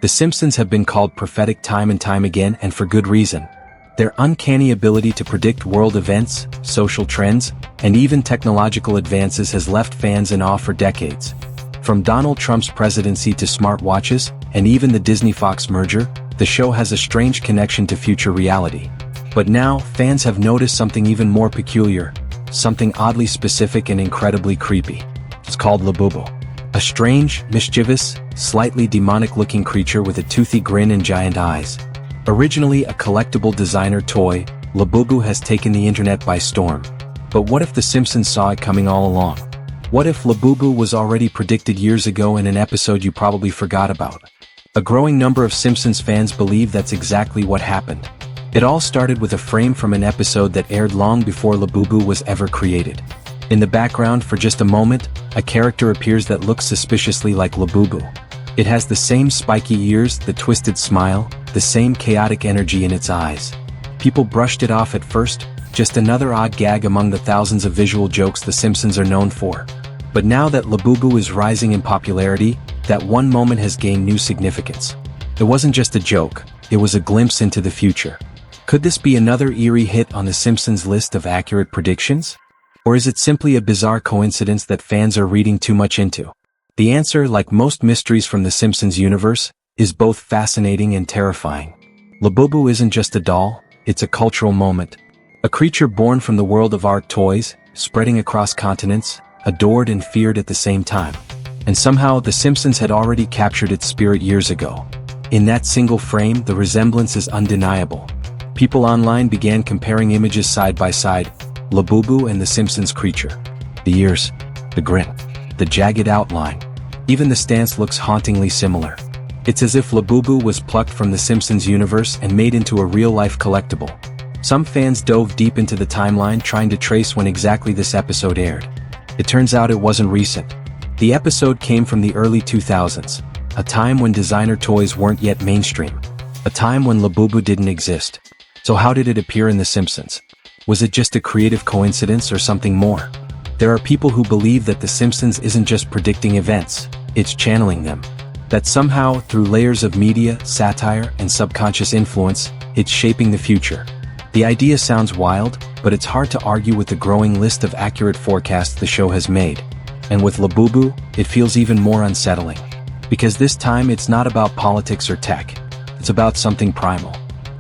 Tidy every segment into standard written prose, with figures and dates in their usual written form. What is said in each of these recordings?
The Simpsons have been called prophetic time and time again, and for good reason. Their uncanny ability to predict world events, social trends, and even technological advances has left fans in awe for decades. From Donald Trump's presidency to smartwatches, and even the Disney-Fox merger, the show has a strange connection to future reality. But now, fans have noticed something even more peculiar, something oddly specific and incredibly creepy. It's called Labubu. A strange, mischievous, slightly demonic-looking creature with a toothy grin and giant eyes. Originally a collectible designer toy, Labubu has taken the internet by storm. But what if The Simpsons saw it coming all along? What if Labubu was already predicted years ago in an episode you probably forgot about? A growing number of Simpsons fans believe that's exactly what happened. It all started with a frame from an episode that aired long before Labubu was ever created. In the background, for just a moment, a character appears that looks suspiciously like Labubu. It has the same spiky ears, the twisted smile, the same chaotic energy in its eyes. People brushed it off at first, just another odd gag among the thousands of visual jokes The Simpsons are known for. But now that Labubu is rising in popularity, that one moment has gained new significance. It wasn't just a joke, it was a glimpse into the future. Could this be another eerie hit on The Simpsons' list of accurate predictions? Or is it simply a bizarre coincidence that fans are reading too much into? The answer, like most mysteries from The Simpsons universe, is both fascinating and terrifying. Labubu isn't just a doll, it's a cultural moment. A creature born from the world of art toys, spreading across continents, adored and feared at the same time. And somehow, The Simpsons had already captured its spirit years ago. In that single frame, the resemblance is undeniable. People online began comparing images side by side, Labubu and The Simpsons creature. The ears, the grin, the jagged outline. Even the stance looks hauntingly similar. It's as if Labubu was plucked from The Simpsons universe and made into a real-life collectible. Some fans dove deep into the timeline trying to trace when exactly this episode aired. It turns out it wasn't recent. The episode came from the early 2000s, a time when designer toys weren't yet mainstream, a time when Labubu didn't exist. So how did it appear in The Simpsons? Was it just a creative coincidence or something more? There are people who believe that The Simpsons isn't just predicting events, it's channeling them. That somehow, through layers of media, satire, and subconscious influence, it's shaping the future. The idea sounds wild, but it's hard to argue with the growing list of accurate forecasts the show has made. And with Labubu, it feels even more unsettling. Because this time it's not about politics or tech. It's about something primal.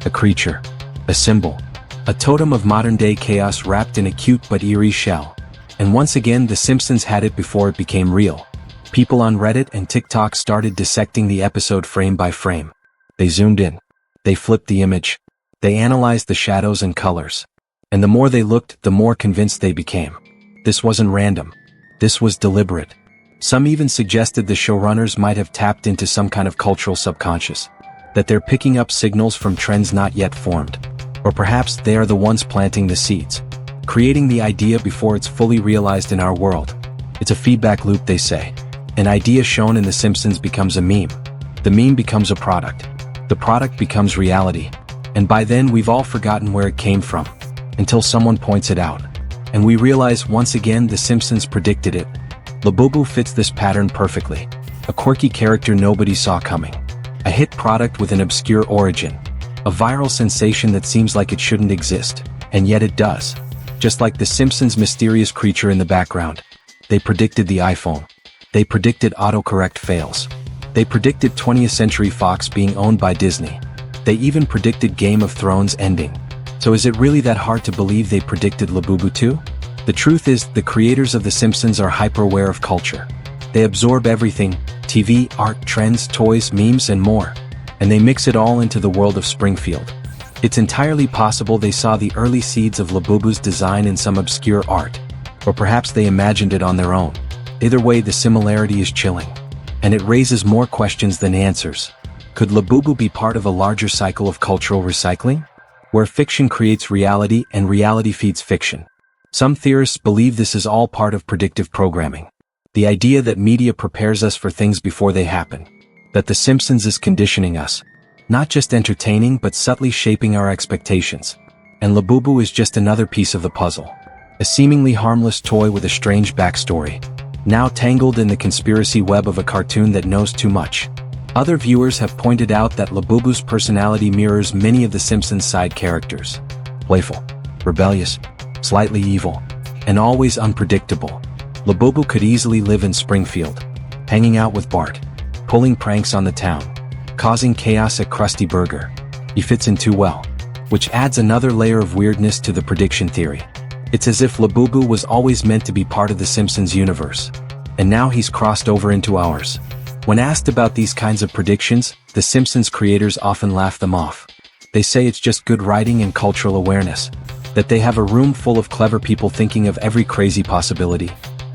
A creature. A symbol. A totem of modern-day chaos wrapped in a cute but eerie shell. And once again, The Simpsons had it before it became real. People on Reddit and TikTok started dissecting the episode frame by frame. They zoomed in. They flipped the image. They analyzed the shadows and colors. And the more they looked, the more convinced they became. This wasn't random. This was deliberate. Some even suggested the showrunners might have tapped into some kind of cultural subconscious. That they're picking up signals from trends not yet formed. Or perhaps they are the ones planting the seeds. Creating the idea before it's fully realized in our world. It's a feedback loop, they say. An idea shown in The Simpsons becomes a meme. The meme becomes a product. The product becomes reality. And by then we've all forgotten where it came from. Until someone points it out. And we realize once again The Simpsons predicted it. Labubu fits this pattern perfectly. A quirky character nobody saw coming. A hit product with an obscure origin. A viral sensation that seems like it shouldn't exist. And yet it does. Just like The Simpsons' mysterious creature in the background. They predicted the iPhone. They predicted autocorrect fails. They predicted 20th Century Fox being owned by Disney. They even predicted Game of Thrones ending. So is it really that hard to believe they predicted Labubu too? The truth is, the creators of The Simpsons are hyper-aware of culture. They absorb everything, TV, art, trends, toys, memes, and more. And they mix it all into the world of Springfield. It's entirely possible they saw the early seeds of Labubu's design in some obscure art. Or perhaps they imagined it on their own. Either way, the similarity is chilling. And it raises more questions than answers. Could Labubu be part of a larger cycle of cultural recycling? Where fiction creates reality and reality feeds fiction. Some theorists believe this is all part of predictive programming. The idea that media prepares us for things before they happen. That The Simpsons is conditioning us. Not just entertaining but subtly shaping our expectations. And Labubu is just another piece of the puzzle. A seemingly harmless toy with a strange backstory. Now tangled in the conspiracy web of a cartoon that knows too much. Other viewers have pointed out that Labubu's personality mirrors many of the Simpsons' side characters. Playful, rebellious, slightly evil, and always unpredictable. Labubu could easily live in Springfield, hanging out with Bart, pulling pranks on the town, causing chaos at Krusty Burger. He fits in too well, which adds another layer of weirdness to the prediction theory. It's as if Labubu was always meant to be part of the Simpsons universe, and now he's crossed over into ours. When asked about these kinds of predictions, the Simpsons creators often laugh them off. They say it's just good writing and cultural awareness, that they have a room full of clever people thinking of every crazy possibility.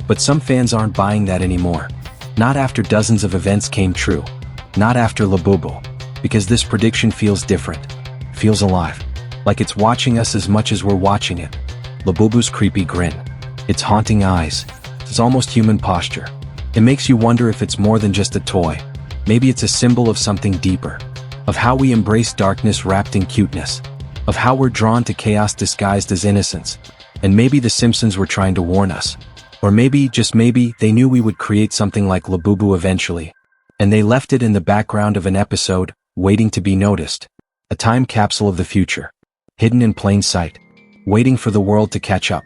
But some fans aren't buying that anymore. Not after dozens of events came true. Not after Labubu. Because this prediction feels different. Feels alive. Like it's watching us as much as we're watching it. Labubu's creepy grin. Its haunting eyes. Its almost human posture. It makes you wonder if it's more than just a toy. Maybe it's a symbol of something deeper. Of how we embrace darkness wrapped in cuteness. Of how we're drawn to chaos disguised as innocence. And maybe the Simpsons were trying to warn us. Or maybe, just maybe, they knew we would create something like Labubu eventually. And they left it in the background of an episode, waiting to be noticed. A time capsule of the future. Hidden in plain sight. Waiting for the world to catch up.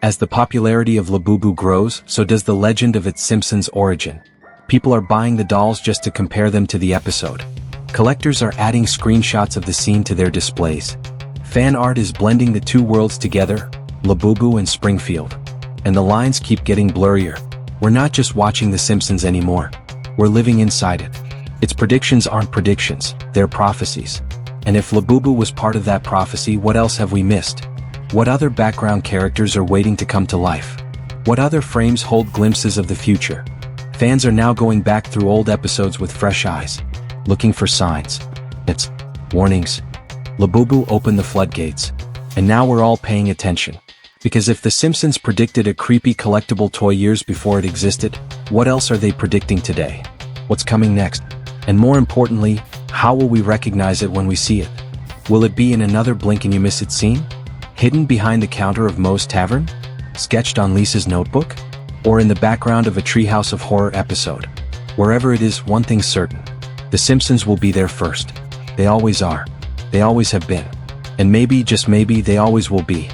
As the popularity of Labubu grows, so does the legend of its Simpsons origin. People are buying the dolls just to compare them to the episode. Collectors are adding screenshots of the scene to their displays. Fan art is blending the two worlds together, Labubu and Springfield. And the lines keep getting blurrier. We're not just watching The Simpsons anymore. We're living inside it. Its predictions aren't predictions, they're prophecies. And if Labubu was part of that prophecy, what else have we missed? What other background characters are waiting to come to life? What other frames hold glimpses of the future? Fans are now going back through old episodes with fresh eyes, looking for signs. It's warnings. Labubu opened the floodgates. And now we're all paying attention. Because if The Simpsons predicted a creepy collectible toy years before it existed, what else are they predicting today? What's coming next? And more importantly, how will we recognize it when we see it? Will it be in another blink and you miss it scene? Hidden behind the counter of Moe's Tavern? Sketched on Lisa's notebook? Or in the background of a Treehouse of Horror episode? Wherever it is, one thing's certain. The Simpsons will be there first. They always are. They always have been. And maybe, just maybe, they always will be.